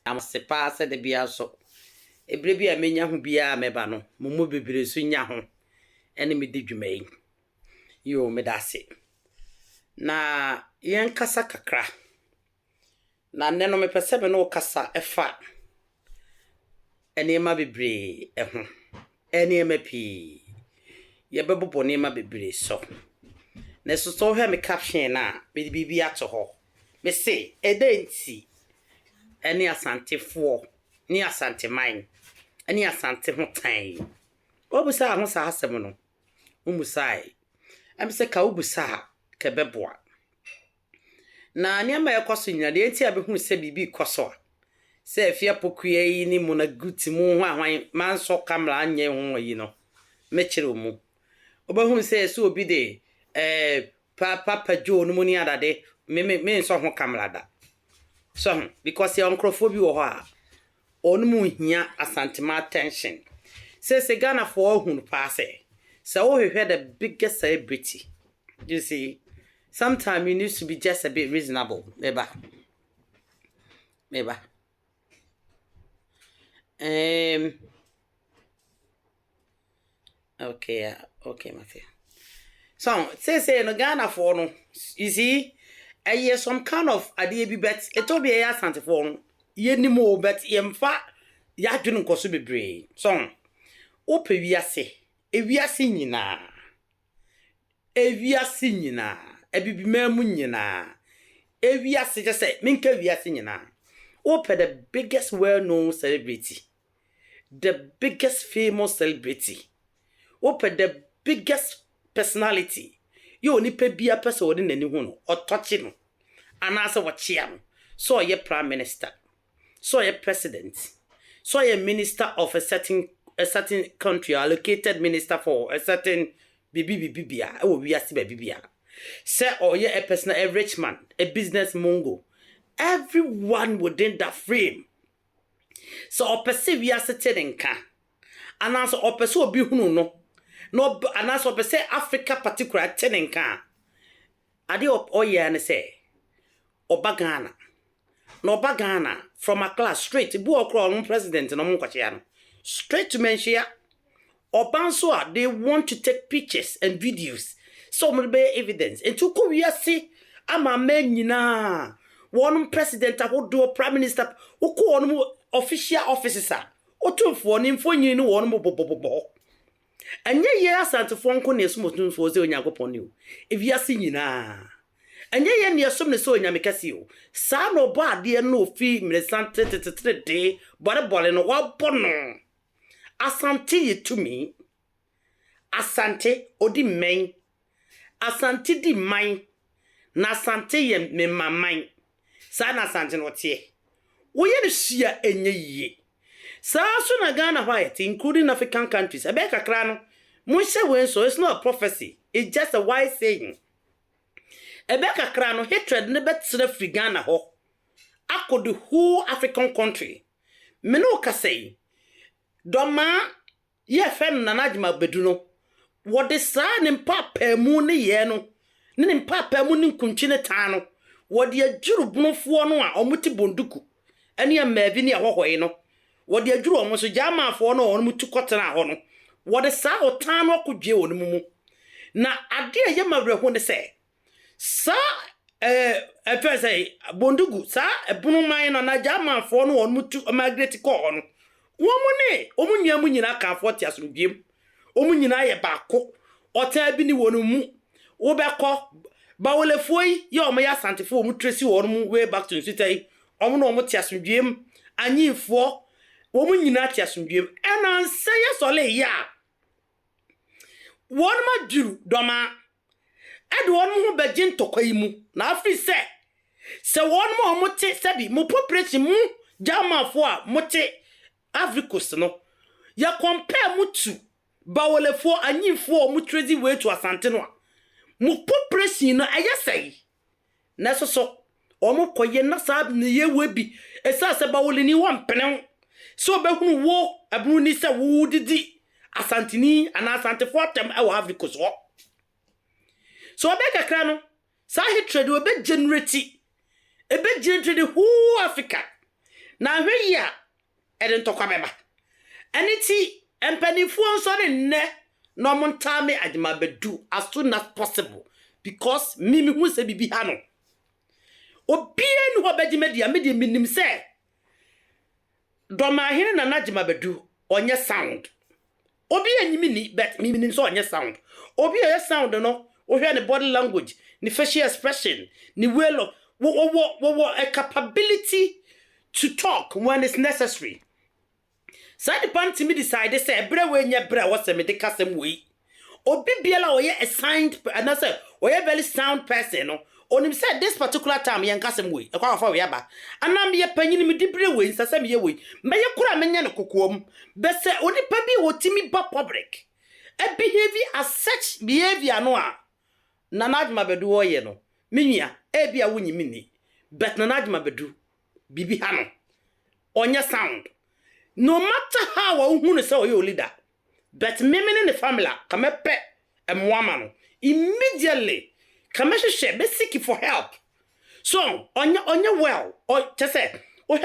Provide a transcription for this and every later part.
am sepa se de bia so ebre bia menya ho bia meba no momo bebre so nya ho ene me di dwuma yi yo me da se na yen kasa kakra na ne no me pese me no kasa efa ene ma bebre ho ene ma pi ye bebo ne ma bebre so na so hwe me caption na me bibi ato ho me se edenti ene asante fo ni asante mine ene asante ho tan obusa ho sa asem no umusai am se ka obusa ka beboa na niam ekoso nyina de enti abehu se bibi koso se afia pokua yi ni mu na guti mu ho ahwan manso kamera anye ho yi no mekire mu obehu se so obi de papa jo no mu ni adade me so ho kamera da so because your microphone wo ho a onu mu hia asantema attention se Ghana for hun pass so we hear the biggest celebrity you see sometimes you need to be just a bit reasonable meba okay Matthew so say no Ghana for no you see some kind of idea be bet it will be a Asante for no ye ni mo bet yemfa ya dwene nkoso bebre so ope wiase ewiase nyina ebibimam nyina ewiase je say minka wiase nyina ope the biggest well-known celebrity, the biggest famous celebrity, open the biggest personality. You only pay be a person in any one or touching and answer what chiam. So ye prime minister, so ye president, so ye minister of a certain country, allocated minister for a certain bibia. Oh, we are bibia. Say or ye a person, a rich man, a business mongo. Everyone within that frame. So opese we are sitting can. And also opese obi hunu no and also opese Africa particular tenin can. Ade oye and say oba Ghana. No oba Ghana from a class straight bu okro president no mo kwache no. Straight to mention obanso they want to take pictures and videos. So mo be evidence. And to ko we see ama men nyina one president ahodo prime minister uko one official officers otumfo ni mfonyi ni one bobobobo anye ye Asante fo nko ne sumotumfo ze onyankopon ni o eviase nyina anye ye ne som ne so onyamekase o sa no bo ade no ofi mresante tetetrede bole no wabono Asante yetumi Asante odi men Asante di man na Asante ye me maman sana Asante no tie wo ye no hia enye yie sa so na Ghana white including African countries ebe kakra no mo hye wen so it's not a prophecy, it's just a wise saying ebe kakra no hatred ne betre free Ghana ho akọ the whole African country me no ka say doma ye fen na najma bedu no what the sa ne papa mu ne ye no ne papa mu ne nkuntwi ne tan no what the ajuru bunofo no a omuti bonduku ene ya mavi ne ahohoye no what the ajuru omo so jama afo no ono mutu kotena ho no what the sa otan no kodwe wonu mu na ade ye mawreho ne se sa efe say bondugu sa ebunu man no na jama afo no ono mutu migrate ko ho no womu ne omunya mu nyina ka afo ti asrubiem omunyina ye baako ota bi ni wonu mu wo beko bawole foi ye omo ya Asante fo mu tresi wonu mu way back to city omo no omo ti asundwem anyifo omo nyina ti asundwem ena nse ye sole ya wonu ma duru doma ede wonu ho begin tokwai mu na afri se wonu ma omo ti sebi mo population mu jama fo a mo ti Africos no ya compare mu tu bawole fo anyifo omo tresi way to Asante no mu population no ayesai na so omo koye na sab ne ye webi esa se bawole ni wampene so behunu wo abunu ni se wo didi Asante ni ana Asante for tem e wa Africa so be kakra no sa hatred we be generate the whole Africa na hwe ya ede ntokwa beba aniti empanifu nso ne no montame adima bedu as soon as possible because mimi hu se bibi ha no obie no obeji media minim se doma hene na najima bedu onye sound obi anyimi ni but mimi so onye sound obi ye sound no wo hwe ne body language ni facial expression ni way of a capability to talk when it's necessary. So the point to me decide say bre we nya bre wo se me de kasem we obi biela oye assigned and I say oye very sound person no onim say this particular time yen kasem we e kwa fa we aba anam ye panyin me di bre we nsase me ye we me ye kura me nya ne kokoom be say oni pa bi wotimi ba public a behavior as such behavior no a nanadma bedu oye no menua e bia wonyimi ni but nanadma bedu bibi ha no onye sound. No matter how I want to say you leader, but me in the family come a pet and woman immediately come share be seek for help. So on your well or just say oh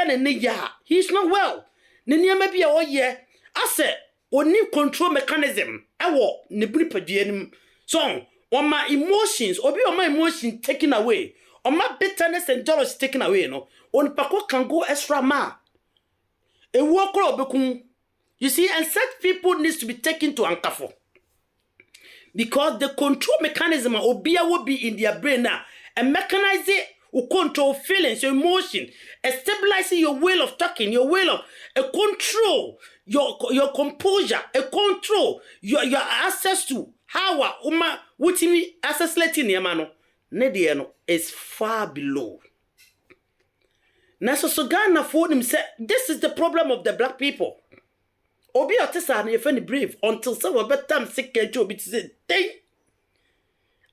he's not well. Nenia maybe oh yeah. I said only control mechanism. I walk ni so on my emotions or be on my emotions taken away, on my bitterness and jealousy taken away. No, on pako can go extra mile. A walker bekum. You see, and such people needs to be taken to Ankafo. Because the control mechanism will be in their brain now. And mechanize it will control feelings, your emotion, and stabilizing your way of talking, your way of control, your composure, a control, your access to how what you access letting your man is far below. Naso so Ghana for him say this is the problem of the black people. Obi otisa na yefe ni brave until some better sick and obi say dey.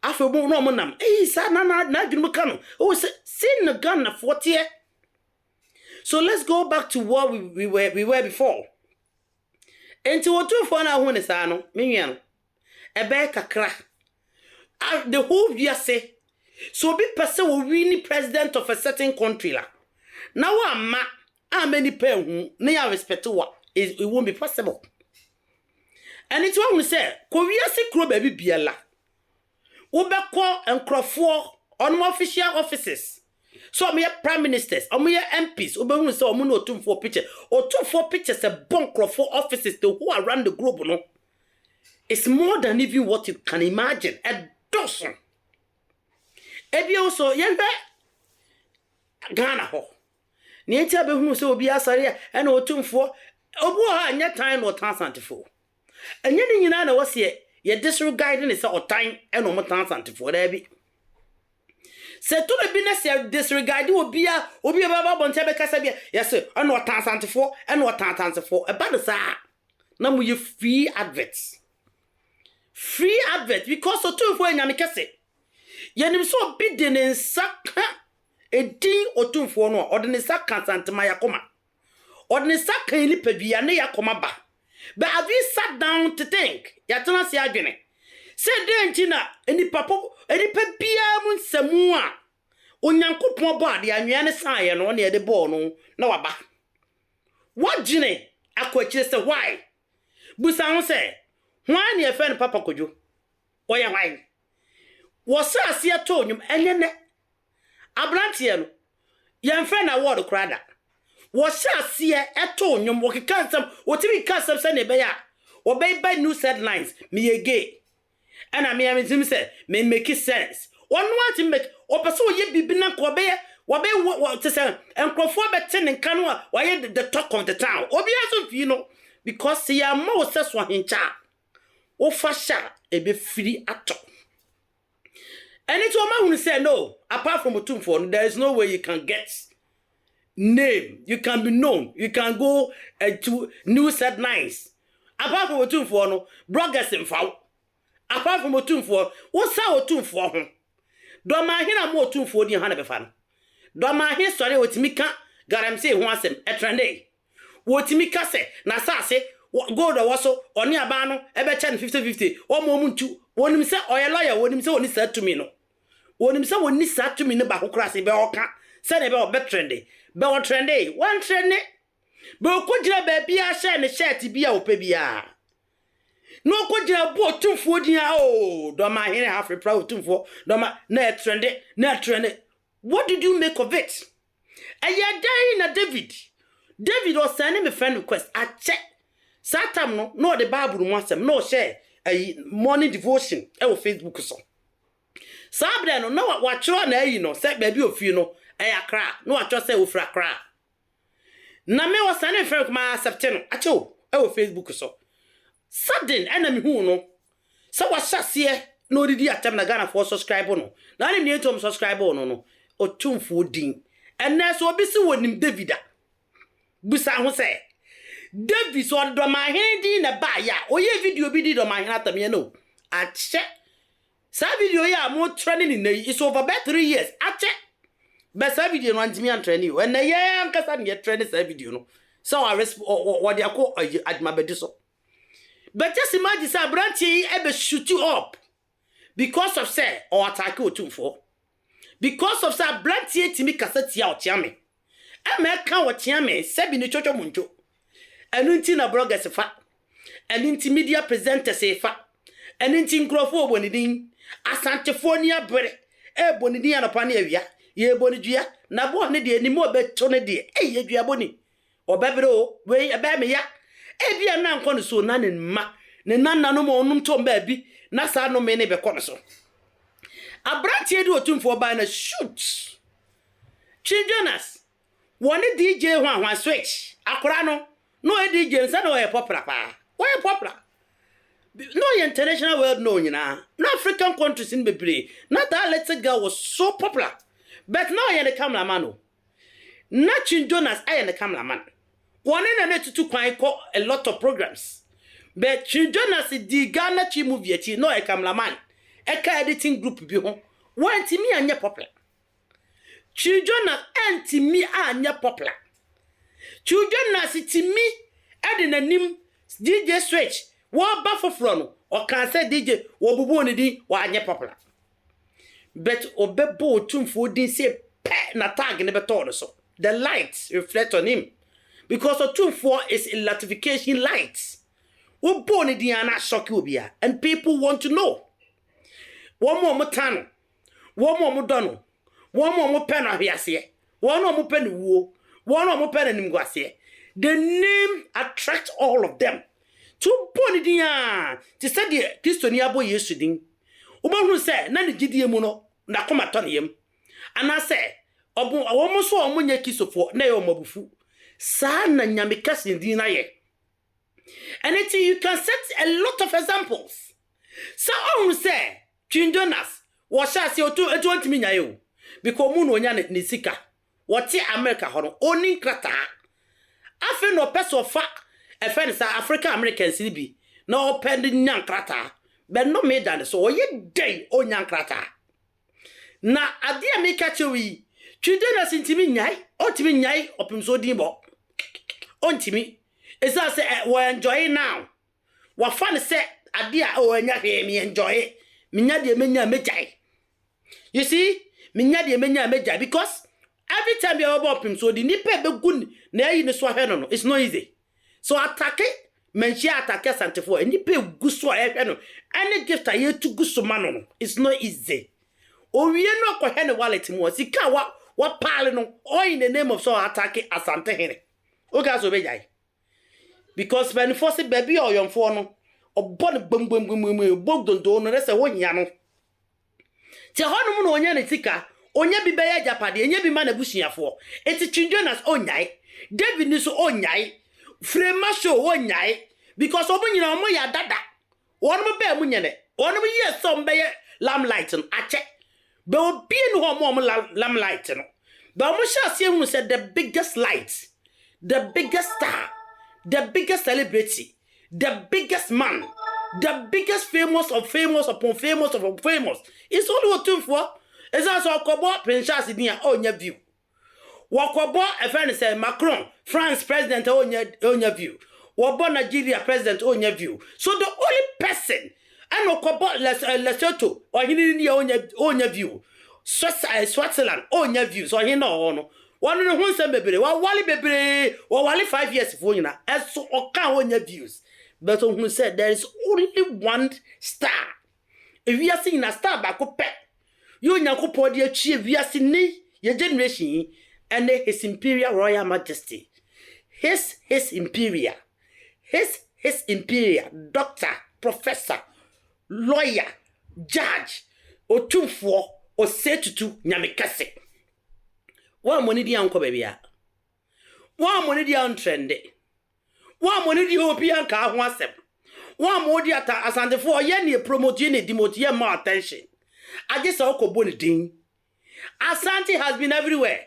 After mo no monam. Sa na dwumu ka no. O say sin na Ghana 40. So let's go back to what we were before. Enti wotu for na hu ne sa no, menua no. Ebe kakra. The whole year say so be person will win president of a certain country la. Now how many people who respect what it won't be possible. And it's what we say, Korea se kro baby biela. Ubeko and crofo on official offices. So me prime ministers, or me MPs, ube so no 2-4 pictures, or 2-4 pictures a bon crofo offices to who around the globe, no. It's more than even what you can imagine. A dozen. Ebi also yembe Ghana ho. Niente abehunu se obi asare e na otumfo obu ha anya time no transantifo enye ni nyina na wose ye disregarding se otan e no mo transantifo da bi se to be na se disregard obi baba bonte be kasa bi yes e no transantifo e no transantifo e ba sa na mo ye free adverts because otumfo anya me kese ye nim so bi de ne nsaka Edin otumfo no odinisa kansantema yakoma odinisa kan ni padua ne yakoma ba but have you sat down to think yatena se adwene se de ntina enipa bia mu nsemu a onyankopon bo ade anwea ne saaye no ne de ball no na waba wagine akwachire se why busa ho se hwan ne efe ne papa kojo oye hwan wo sa ase ato nyum enye ne Abrantie no yemfe na word krada wo hyaase eto nwom wo kekansam wo timi kansam se ne be ya wo be by news headlines me yege ana me am tim se me make sense one want to make opeso ye bibi na ko be wo be to say enkrofo be te ne nka no a wo ye the talk of the town obi aso fi no because ya ma wo se so hincha wo fa sha e be free ato. And it's what man will say, no, apart from a tomb, there is no way you can get name. You can be known. You can go to news headlines. Apart from a tomb for no, bloggers in foul. Apart from a tomb for, what's our tomb for him? Don't mind him more tomb for the Hannah fan. Don't mind his story with Mika, Garam say once a trend. What Mika say, Nasa say, go the wasso, or near Bano, ever 50-50, or moment to one himself or a lawyer, when himself said to me no. When himself when this said to me about who crassy be oka, said about betrendy. be o trende one trende be o kujira baby a share ne shirt bi a ope bia no kujira bo tumfo din a o do ma hene half proud tumfo do ma na trende what did you make of it aya dai na David was sending me friend request I check satam no the bible mo asem no share a morning devotion e wo Facebook so sabre no wa chiro na ayi no se baby ofie no e akra no wa cho se ofra akra na me was sending friend kuma accept no acho e wo Facebook so sudden enemy hu no so wa hyase no didi atam na Ghana for subscribe no na ni me to subscribe no otumfo din enne so obi si wonim Davida busa ho se David so do ma hen din na ba ya oye video bi di do ma hen atamye no ache sa video ya mo training in is over about 3 years ache be sa video no antimi an training when na ye ankasa ne training sa video no so what they call adma bedi so but just imagine say branchi e be shoot you up because of say or attack otumfo because of say branchi timi kasati ya otiame e me kan otiame se bi ni chocho munjo enu nti na bloggers fa enu nti media presenters fa enu nti nkrofo obonidin asante fonia bere e bonidin anopa na awia ye bonidua na bo ne de ni mo beto ne de e ye dua boni obebere o we ebe me ya e bia na nko no so na ne ma ne nanna no mo onum to mba bi na sa no me ne be kono so abranti edu otumfo ba na shoot Jonas one DJ hwan switch akora no DJ nsa no e popular pa why popular no international world no nyina no African countries in bebre not that little girl was so popular but now you the cameraman no na Jonas I the cameraman one in na tutu kwan ko a lot of programs but Jonas di Ghana chi movie ati no a cameraman e ka editing group bi ho want me anya popular Jonas anti me anya popular Jonas ti me ade nanim DJ switch wo ba foforo no o kan say DJ wo bubu oni din wa anya popular but obebo otumfo din say pe na tag ne beto no so the lights reflect on him because otumfo is electrification lights wo bo oni din ana shock obia and people want to know one more mutano one more mudono one more pen ahiase one more pen wo one more pen nimguase the name attracts all of them to boni dia ti said the Christian abo Yesu din obahu say na ne gidie mu no na koma to ne yam ana say obo awomo so omonye kisofo na ye omabufu sa na nyame kase din na ye and it you can set a lot of examples so on say King Jonas was say o to ntimi nya ye because mu no onya ne sika what America hono oni krata afi no person fa e friend say African Americans ni bi na open nyan krata but no me dan so oye day onyan krata na ade America chewi twide na sintimi nyai otimi nyai opimso din bo ontimi esa say we enjoy now wa fan say ade a o anya hwe me enjoy minya de menya mejai you see minya de menya mejai because every time you about him, so the nipe be good na yi ne so hwe no it's not easy so attack menshi attack Asante for nipe gu so hwe no any gift aye to gu so man no it's not easy o wie no ko hwe ne wallet mu sika wa pale no all in the name of so attack Asante here o ga so be jai because when force baby or yon for no obon bum bogdondo no rese wo nya no ti hono mu no onya ne sika onya bi beya japade enya bi ma na busuafo eti King Jonas onyai David ni so onyai frema show onyai because obunyina omo ya dada won mo be mu nyene won mo ye some be lamplight no ache be obi no omo lamplight no be omo sha se hu said the biggest light the biggest star the biggest celebrity the biggest man the biggest famous upon famous it's only what for. Esa so akobo Princess dia onya view. Wakobo e friend say Macron, France president onya view. Wabo Nigeria president onya view. So the only person and okobo Lesotho or hini onya view. Switzerland onya view. So he no One no hun sem bebre, wa wali bebre, wa wali 5 years for nyina. Eso oka wonya views. But who said there is only one star. If we are seeing a star back up, you nyankopon de achie wiase ni your generation and his imperial royal majesty. His imperial. His imperial doctor, professor, lawyer, judge, otumfo, osetutu nyamekase. Wa money di anko baby ya. Wa money di an trende. Wa money di obi an ka ho asem. Wa mo di ata asante for ye ne promote ne demote ye more attention. Aje sa okobo ne din. Asante has been everywhere.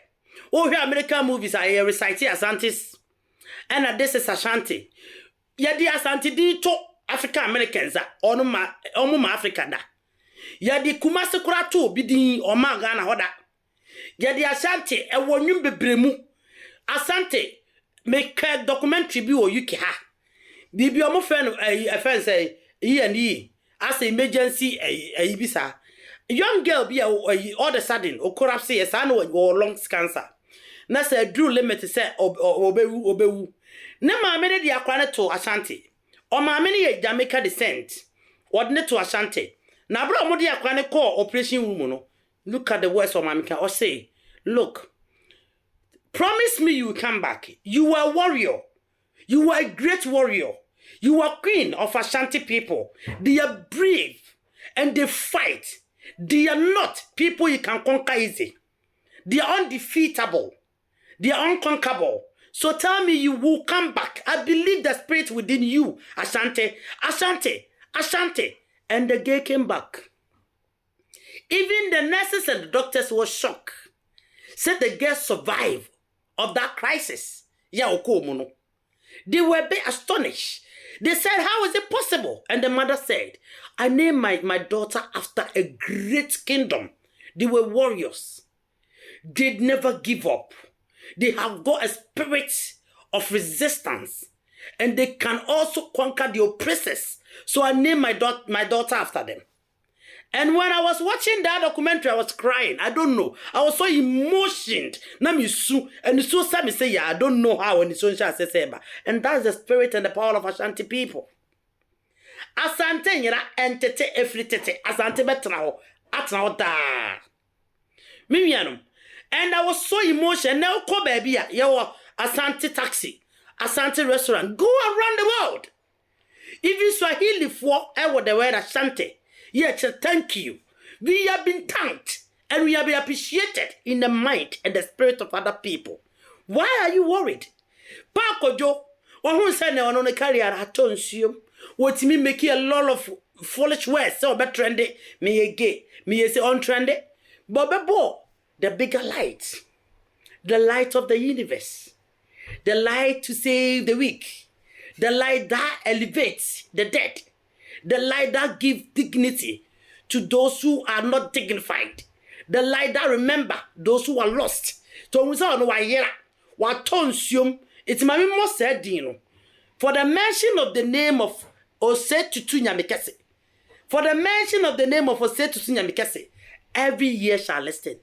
Oh, here American movies are reciting Asante's. And this is Asante. Ya di Asante di to African Americans onu ma Africa da. Ya di Kumasi kura to bi din o ma Ghana hoda. Ya di Asante e wonwum bebremu. Asante make a documentary bi o UK ha. Bibi omo friend friend say E&E as emergency bisa. Young girl be all of a sudden o corrupt say yes and or lung cancer. Na say drew limit say obewu. Na ma me de akwane to Asante. O ma me ne Jamaica descent. Ordinate to Asante. Na bro mo de akwane call operation room no. Look at the words of Mamika or say, look, promise me you will come back. You are a warrior. You are a great warrior. You are queen of Ashanti people. They are brave and they fight. They are not people you can conquer easy. They are undefeatable. They are unconquerable. So tell me you will come back. I believe the spirit within you, Asante, Asante, Asante. And the girl came back. Even the nurses and the doctors were shocked. Said the girl survived of that crisis. They were a bit astonished. They said, how is it possible? And the mother said, I named my daughter after a great kingdom. They were warriors. They never give up. They have got a spirit of resistance. And they can also conquer the oppressors. So I named my daughter after them. And when I was watching that documentary, I was crying. I don't know. I was so emotioned. And so some say, yeah, I don't know how. And and that's the spirit and the power of Ashanti people. Asante yera entete efritete. Asante betrao. Atrao da. Mimianum. And I was so emotional. Now ko baby ya. Yo Asante taxi. Asante restaurant. Go around the world. Even Swahili for ever the word Asante. Yet, thank you. We have been thanked and we have been appreciated in the mind and the spirit of other people. Why are you worried? Pakojo, or who said on a career at Tonsium, what me making a lot of foolish words so better trendy, me a gay, me say untrendy, but the bigger light, the light of the universe, the light to save the weak, the light that elevates the dead. The light that gives dignity to those who are not dignified. The light that remember those who are lost. So we say no why what tonsium it's my most said for the mention of the name of Osetutu Nyamekese. For the mention of the name of Osetutu Nyamekese, every ear shall listen.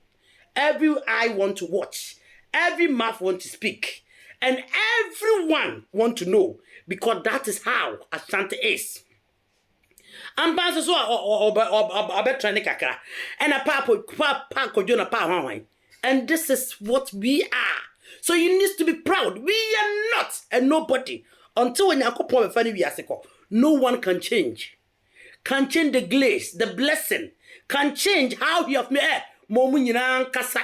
Every eye want to watch. Every mouth want to speak. And everyone want to know because that is how Asante is. I'm passing so a better kakra. And a papa jona pa. And this is what we are. So you need to be proud. We are not a nobody. Until when you are funny, we are no one can change. Can change the glaze, the blessing. Can change how you have made. Momunyina kasa.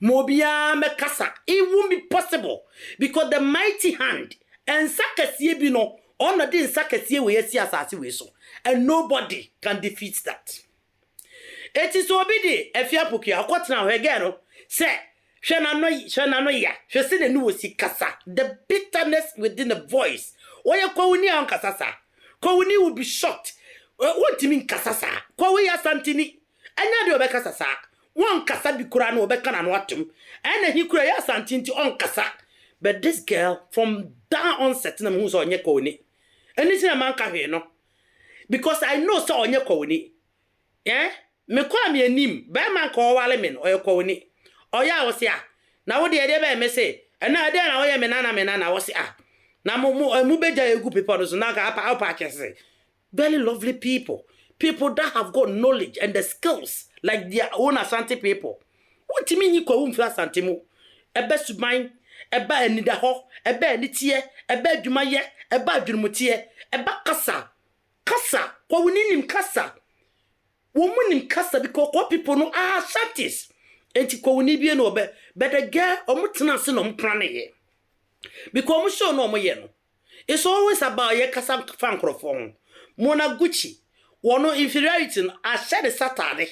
Mobia me kasa. It won't be possible. Because the mighty hand and sakasiye bino. On the sakasiye we see asasi we so. And nobody can defeat that. It is obedi efiapuki akwotna hegero say hwe no ya hwe se ne no si kasa the bitterness within the voice oye kwuni an kasa sa kwuni will be shocked what do you mean kasa sa kwawi Asantini anya de obekasa sa won kasa bi kura no obeka na no atum ena hi kura ya Asantini on kasa but this girl from down onset na mu so onye kwuni eni si na man ka hwe no. Because I know so onye kwoni. Me kwa me anim, be man ko wale men oye kwoni. Oya wo se a na wo de be me say na de na wo ye me nana wo say na mu beja egu people so na ka apa kese. Very lovely people that have got knowledge and the skills like their own Asante people. What you mean you ko umfra Asante mu? Ebe suban, ebe anida ho, ebe anitie, ebe adwumaye, ebe adwumutie, ebe kasa kwa wuninim kasa. Womunim kasa because what people know are Asantes. Enti kwa wuni bie no be the girl omutena se no mpra ne ye. Because omu show no omu ye no. It's always about ye kasa fan crofon. Mona Gucci, one inferiority. I said a Saturday.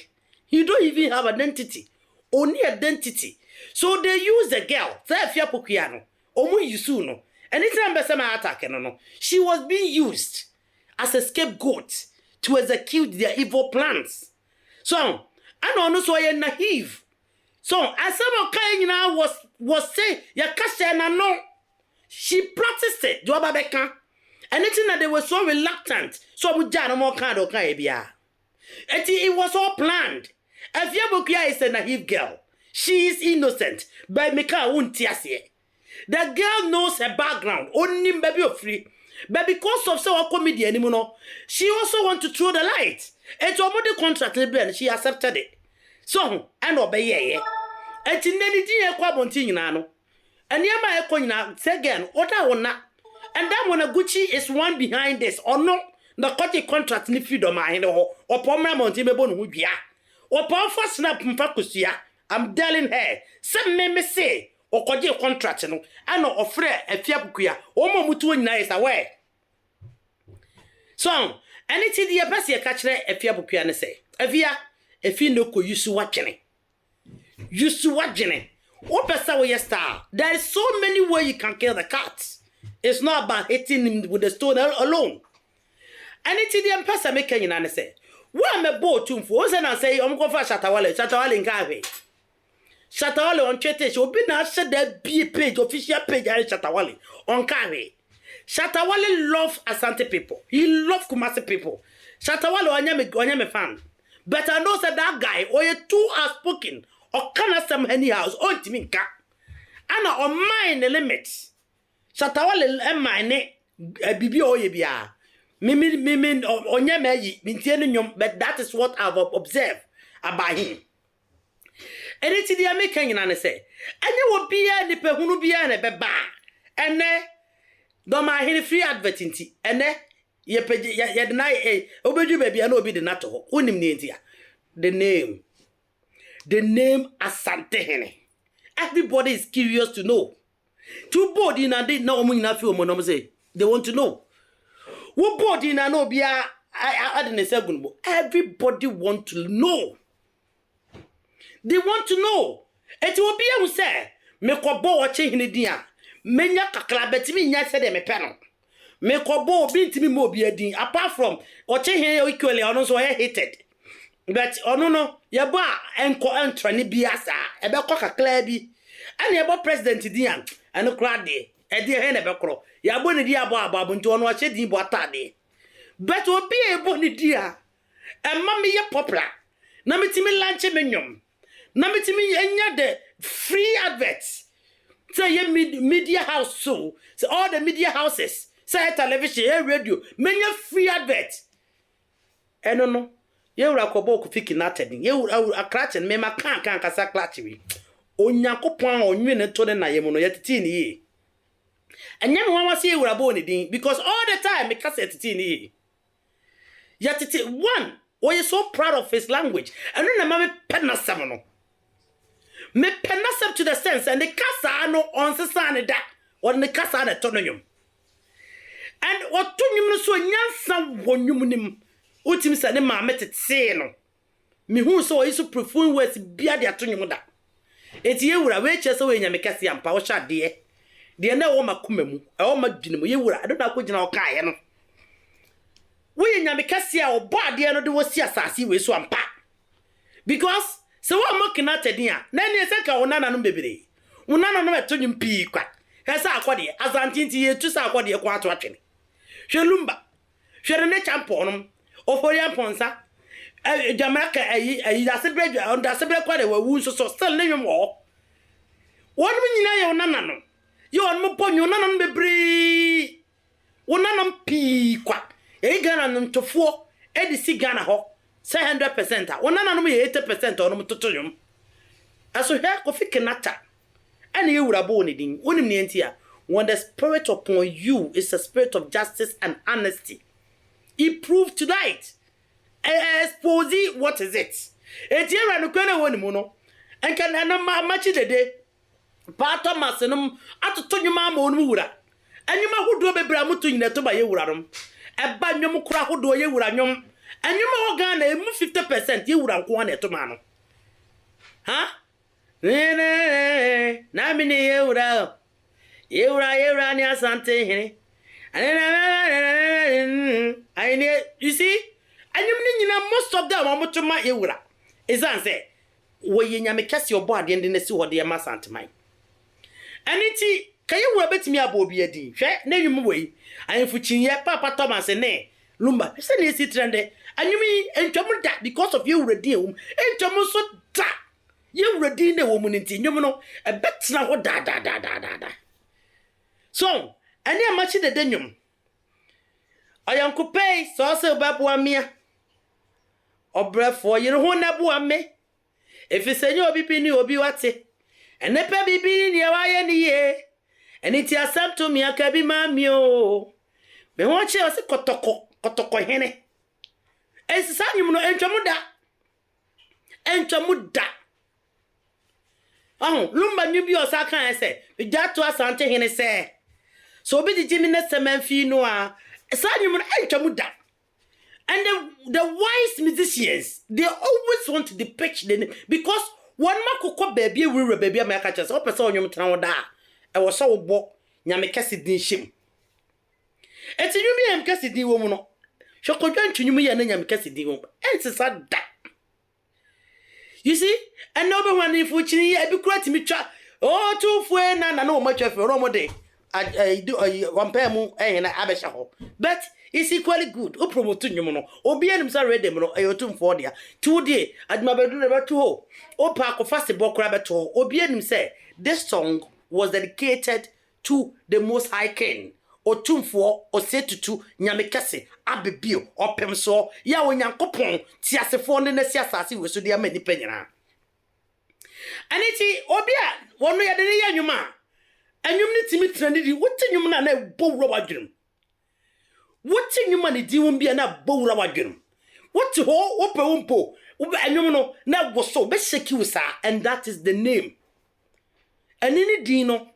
You don't even have identity, only identity. So they use the girl. Zefia Pokiano, Omu Yusuno. Anytime Besama attack, no, she was being used as a scapegoat to execute their evil plans. So I don't know so you're naive. So as some kind now was say ya kasha na no. She practiced it. Joaba beka. Anything that they were so reluctant. So we jano more kind of kaibia. It was all planned. Afiabukia is a naive girl. She is innocent. But Mika won't tiasie. The girl knows her background. Only baby of free. But because of so comedy anymore, she also want to throw the light. It's almost the contract and she accepted it. So and obey ye. And in any day kwabonti and yama ekoina say again, what I wanna. And that one Gucci is one behind this or no. The cotty contract ni freedom or Pomra Montimebon Wubia. Or Power Snap Mpakusia. I'm telling her. Some me say or Kodi contract no. I know of Fre a Fiabukia. Omo Mutu nice away. So anything the Apasia catch a Fiabukia and say. Evia, if you know, you su watching. You su watching. What person your star? There is so many ways you can kill the cat. It's not about hitting him with the stone alone. And it's the person making you and say, "What am I bored to for?" And say, "I'm going for Shatawale in Gavi." Shatawale on Chete, she'll be now said that be page, official page, Shatawale on Gavi. Shatawale love Asante people. He love Kumasi people. Shatawale Onyame fan. But I know that guy, or you too outspoken, or can some any house, or Timinka. And on mine the limits. Shatawale and mine, Bibi Oyebia. Mimi, Onyame, Mintianium, but that is what I've observed about him. And it's the American, and I say, and you will be a nipper who will be a beba. And then, though my henny free advertising, and then, ye deny a Obedu baby, and be the nato, unim Nintia. The name Asante Henny. Everybody is curious to know. Two body na they know me na feel mo say they want to know. What body na no bia I didn't say good. Everybody want to know. They want to know. It will be able say me ko bo watching hini dia. Menya kakla betimi nya say dem pe me ko bo bi ntimi mo bi adin apart from watching hini equally ono so hated. But ono no ye bo enko entra ni biasa e be ko kakla bi. And ye bo president dian and crowd de e de he na be kro ya bo ni dia bo abo nti ono ache din bo atade but obi e bo ni dia e ma me ye popular na metimi lanche menwom na metimi enya de free adverts say ye media house so all the media houses say television radio menya free adverts eno no ye wura kobo ku fiki na tedin ye wura akrachen me ma kan kasa klachi Onyankopon onwe ne to na yemu no yetiti ni yi. Enya me wan wase ewura bo ne din because all the time me kasa yetiti ni yi. Yetiti one, we so proud of his language. And na ma me penasem no. Me penasem to the sense and the kasa no on sesa ne da. On the kasa na to no yum. And otunyum no so nyansa wonwum nim. Utim sa ne ma metete no. Me hu so we so profound words bia de atonyum da. Eti yewura we chese we nyamekase ampa wo sha de na wo makomam e wo madwinemu yewura ado na akogina wo kaaye no we nyamekase a wo ba de no de wo si asase we so ampa because se wo makina tedin a na ne se ka wo nana no bebere wo nana no etonyum pii kwa hesa akode Asante nti ye tu sa akode kwa ato atwene hwelumba hwere ne champo no ofori amponsa Jamaica dasebreja on dasebreja kwa de wu so still ne nwom One minute, you nano. You on my pony, you none be bree. One none pea quack. A gun to 4, Eddie Sigana ho, 100%. One none me 80% on Mutotonium. As we have coffee canata. And you would have born it in one here. When the spirit upon you is a spirit of justice and honesty. He proved tonight. Expose what is it? A dear and a gonna one mono. And can I match it a day? Part of Massenum, I to tell you, mamma, on Mura. And you might do a bramutu in the Toba Yuram. A banyum crowd do a Yuram. And you more gun a 50% you would have won a tomano. Huh? Namini Yura. Yura, near Asante. And you see, and you know most of them are much my Yura. Is answer. Where you may cast your body and then see what the Asante mine. And it's can you bet me a bobby a dean? Name way. I am fuching ye Papa Thomas and nay. Lumba, send a citrande. And you mean, and Tomo that because of you redeem, and Tomo so that you redeem the woman in Tinumo, a bet now da. So, and you much the denim. I am coupe, saucer babua mea. Or breath for you, who nabua me. If you say you'll be penny or be what it. And never be being your eye any year. And it's your son to me, I can be mammy. But what she was a kotoko hene. And son, you know, entramuda. Oh, Lumba knew your saka, I say. With that to Asante hene say. So be the Jimmy Nessaman fee noir. Son, you know, entramuda. And the wise musicians, they always want to depict the because one man baby will baby my catchers up a son you town da. I was so bo Yamekasi din shim. It's a new me Cassidy woman. Shokojan to me and Yamekasi woman. And it's sad that. You see, and no one if which I be quite me chat. Oh, 2 for and I know much of a Romode. I do one pair more and Abeshaho. But it's equally good. O promoting you mono. O be him sorry demono. I otum for dia. 2 day at my bedroom about 2 ho. O park of fast book rabbit ho. O be him say this song was dedicated to the Most High King. O tum for o say to Nyamekase Abibio or Pemso. Ya when Yankopon Tiase phone in the Siasasi was to the many penina. And it's Obia one way at the Yuma. And you need to meet trendy. What in you man a bow rubber drum? What in you money do you be an a bow rubber drum? What to ho, Opa and you know, now was so best secure, and that is the name. And any dino.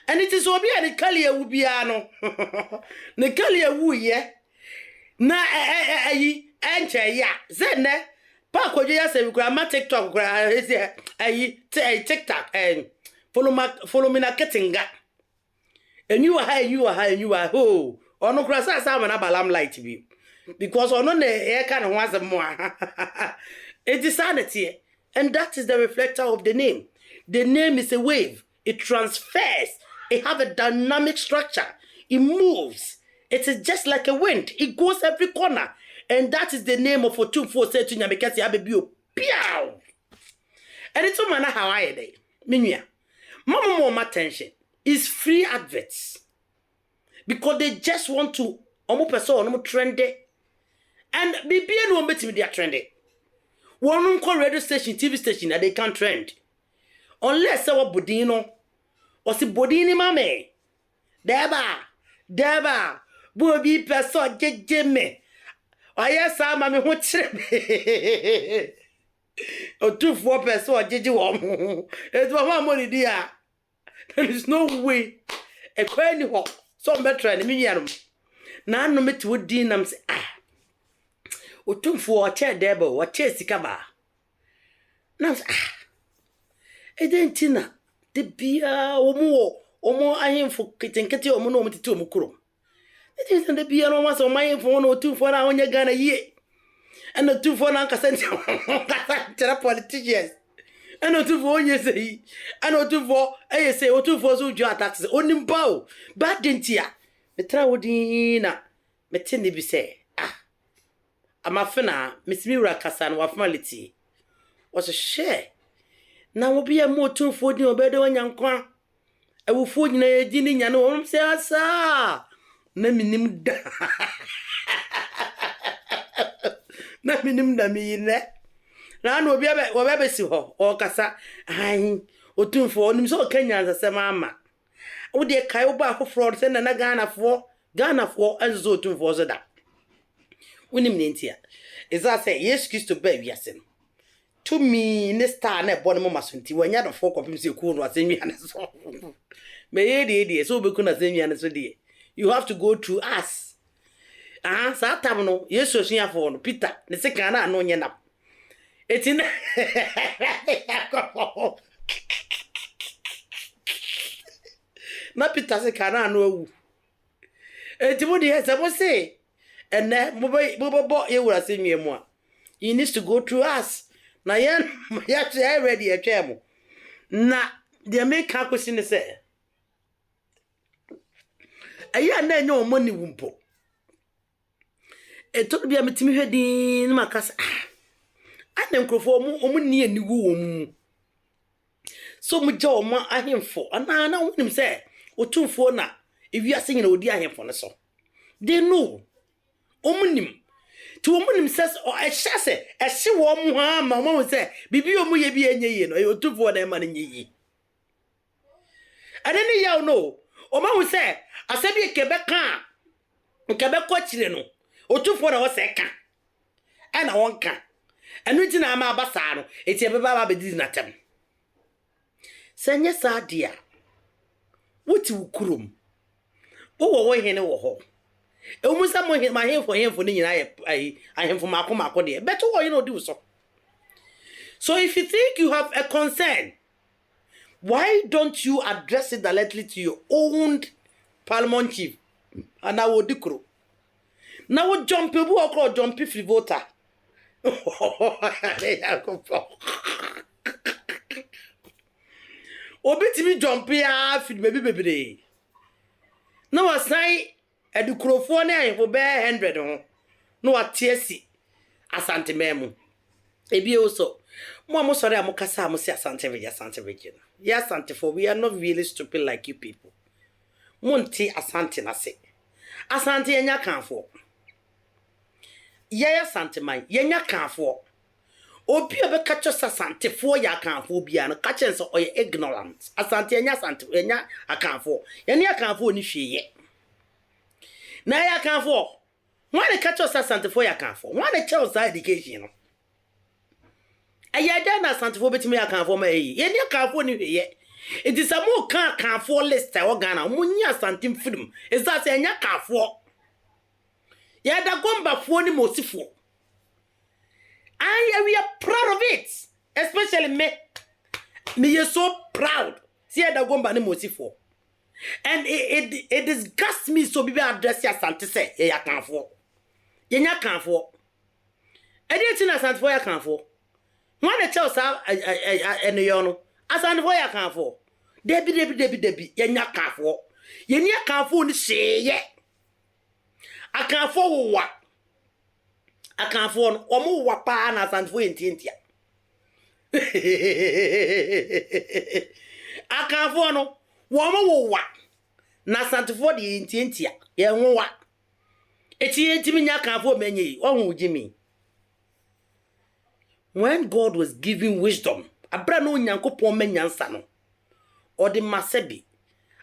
And it is Obia and Kalia Ubiano. Nekalia woo ye. Na enter ya. Zene. Parko just say grandma TikTok, TikTok and. Follow me na ketinga. And you are high, you are ho. Or no grass as I'm an abalam light to be. Because on the air can once more. It is sanity. And that is the reflector of the name. The name is a wave. It transfers. It have a dynamic structure. It moves. It is just like a wind. It goes every corner. And that is the name of a 247 to Nyamekasi Abibio. Piao. And it's a manner how I day. Minya. Mama more attention is free adverts because they just want to trendy and BB no bet me they are trendy. One call radio station, TV station that they can't trend unless our bodino or si bodini mame deba bobi person jejeme oya sa mame ho kire o 2-4 person jeje wo it was money dia. There is no way a query hawk some better than me. Now, no matter what dinam say, o 2-4 chair debo, what chair sikaba. Now, it ain't tina. The beer or more I am for kitten kitty or mono to mukuro. It isn't the beer no once on my phone or 2 for now when you're gonna ye. And the 2 for now, politicians. And not 2 for you say, and not 2 for I say, or 2 for so jar taxes, only bow, bad didn't ya. Metrawodina, Metindi be say, I'm a fena, Miss Mira Cassan, wa formality was a share. na obi a motumfo din obede wanyankwa awufo nyina edi ni nya no won se asa na minim da na minim da mi ne na no obi abesi ho o kasa ai otumfo onim so kanya nsasema ama wo de kai wo ba afoforo se na Ganafo anzo otumfo so da wonim ne ntia eza say yes Kristo ba wiase no to me ne star na ebo ne mama so nti wanya do fo kopim se ku no asenwi ane so me ye de so be ku na asenwi ane so de you have to go through us sa tam no yesu osuafo no Peter ne se kan na no nye nam etina na Peter se kan na no awu etimu de se mo se ene mo bo ye wura asenwi mu a you need to go through us na ya ready atwemo na de make akosi ne se aya na enyo money wumpo eto bia metimi hwedin na makasa ana nkrofo omu ni anigu wo mu so mu je omo ahemfo ana na wonim se otumfo na ewiase nyina odi ahemfo ne so they know omunim ti omunim se o ehye wo mu ha ma mo se bibi omu ye bi enye ye no otumfo na ma nye yi ade ni yaw no o ma hu se asabi kebe ko chire no otumfo na wo se ka ana wonka anu ti na ma abasa no eti ebeba ba bedi na tem senye sadia wuti ukurum wo hene wo ho ewumusa mo ma hemfo ni nyina ai ahemfo makoma de beto wo you know do so if you think you have a concern, why don't you address it directly to your own parliament chief and I would decro now would jump people or jump free voter obiti mi jump ya feed baby no asai edukrofo na ahemfo be 100 ho no atiesi asante memu ebi also mo sorry amukasa amusi asante region yes asante for we are not really stupid like you people monti asante na se asante yenya kanfo ye asante man yenya kanfo obi obekacho asante fo ya kanfo bia no kache nso oye ignorant asante yenya asante yenya akanfo yenya akanfo ni hweye na ya kanfo wan kacho asante fo ya kanfo wan chew sa education no ayada na asante fo betimi ya kanfo ma yi yenya kanfo ni hweye it is a more can for list I Ghana munya santim film is that say nya ka for ya da gomba for ni mosifo and we are proud of it, especially me is so proud see da gomba ni mosifo and it disgusts me so be address ya Asante say ya kan for ye nya kan for anything Asante for ya kan for one the tell sa eno yo no Asante for ya kan for debi yenya kanfo yenya kanfo ni seye akanfo wa akanfo no omo wa pa na Asante for entientia akanfo no womo wa na Asante for de entientia ye nwa enti nya kanfo menye ohun jimi when God was giving wisdom abra no nyankopon menyansa no odi masebi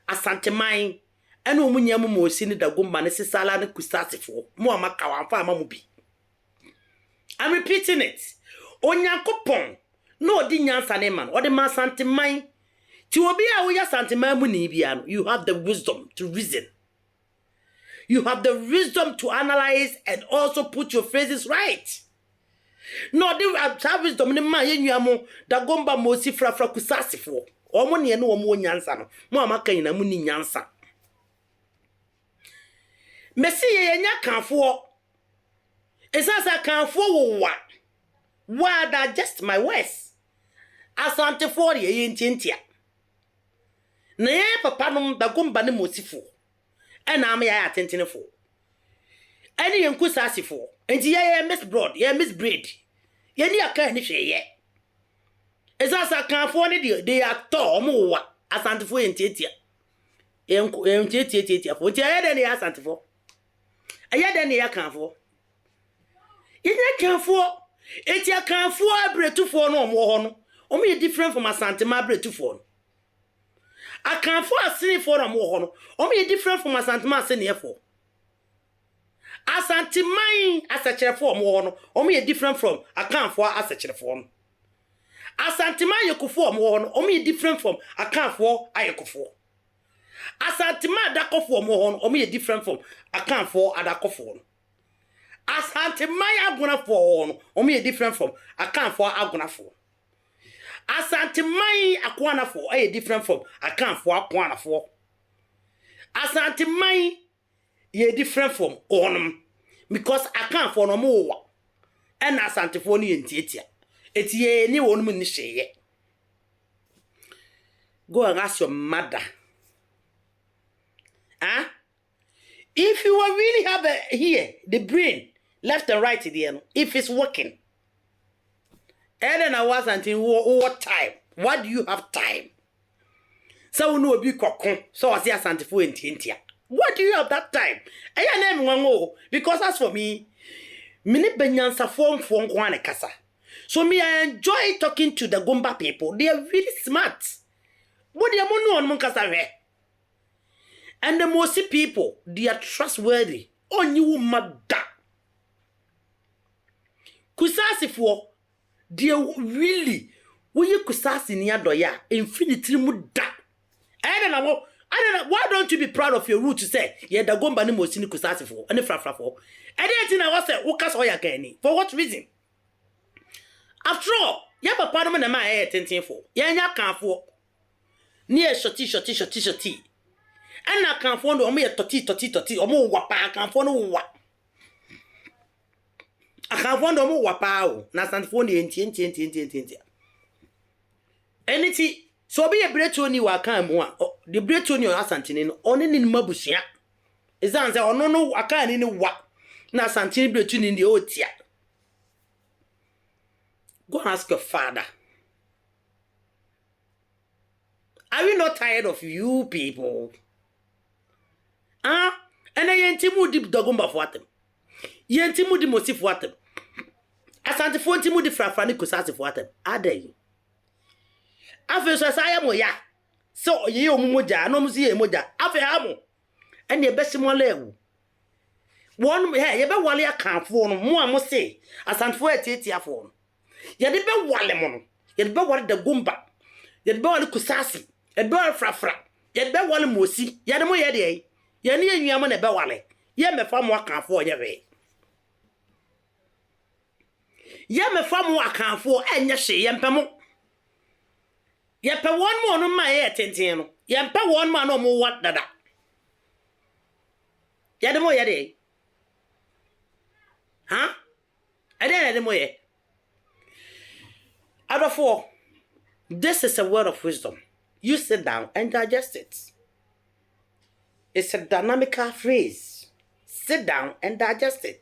Asante man ene omunya mu osi ni dagomba ne sisala ne kusasefo mu amaka wanfa amamu bi. I'm repeating it. Onyankopon no odi nyansa ne man odi ma Asante man ti obi a wo ya Asante man mu ni bia no you have the wisdom to reason. You have the wisdom to analyze and also put your phrases right. No dey have wisdom ne man yenuamo dagomba mo osi frafra kusasefo. Omo ne no omo nyansa no mo amaka nyina mu ni nyansa mesi ye nya kanfo esasa kanfo wo wa that just my words Asante for ye ntientia na ye papa no da gomba ne mosifo ena am ya atentenefo ene ye nkusasifo enti ye miss broad ye miss bread ye ni aka ni hweye Ezasa kanfo ne they are tom wa asantefo entiatia. Entiatia fo. Nti ayede ne asantefo. Ayede ne ya kanfo. Yenya kanfo. Etia kanfo abretufo no omo ho no. Omo ye different from asantema abretufo no. Akanfo asinifo no omo ho no. Omo ye different from asantema asinefo. Asanteman asachirefo omo ho no. Omo ye different from akanfo asachirefo no. Asanteman yekufo omo ho no. Omo ye different from akanfo ayekufo. Asanteman adakofo omo ho no. Omo ye different from akanfo adakofo no. Asanteman agunafo no. Omo ye different from akanfo agunafo. Asanteman akwanafo ay different from akanfo akwanafo. Asanteman ye different from onum because akanfo no mo wa and asantefo no yentietia etie ni onum ni hye. Go and ask your mother. Huh? If you will really have the brain left and right there, if it's working. And then I was until what time? What do you have time? So no be kokon. So I say asantefo entientia. What do you have that time? I name one because as for me, many benyansa form kwane kasa. So me I enjoy talking to the Gomba people. They are really smart. But they are on kasa re. And the Mosi people, they are trustworthy. On you mother. Kusasi for they really when you kusasi ni adoya infinity muda. I don't know. Why don't you be proud of your root to say, yeah, the Gomba ni Mosi ni kusasi for and fra for. I didn't think I was say ukas oya gani. For what reason? After all, ya papa no na my head tentin for. Ya nya kan for. Near shoti. And na kan for no me toti. Omo wapa kan for no wa. Kan for no mo wapa o. Na stand for ni enti. Anything so be a bretoni wa kan mu a. The bretoni o Asante ni no. Oni ni mabusia. Ezan say ono no aka ni wa. Na Asante bretoni ni o tia. Go and ask your father. Are we not tired of you people? And I yentimu di dogumba for them. Yentimu di mosi for them. Asante for timu di frafani kusasi for them. Are they? Afe so saya mo ya. So ye omumoja no musi ye moja. Afe hamo. And ye besi mo lewu. One ye be wale akanfo no mo amo se. Asante for etiatia for. Ye de be wale mo no. Ye de be wale de gumba. Ye de be wale kusasi. Ye de be wale frafra. Ye de be wale mosi. Ye de mo ye de. Ye ni enwia na be wale. Ye me fa mo akanfo ye we. Ye me fa mo akanfo enye hye ye mpemo. Ye pe won mo no ma ye tenten no. Ye mpa won ma no mo wat dada. Ye de mo ye de. Huh? Ade de mo ye. Adofo, this is a word of wisdom. You sit down and digest it. It's a dynamical phrase. Sit down and digest it.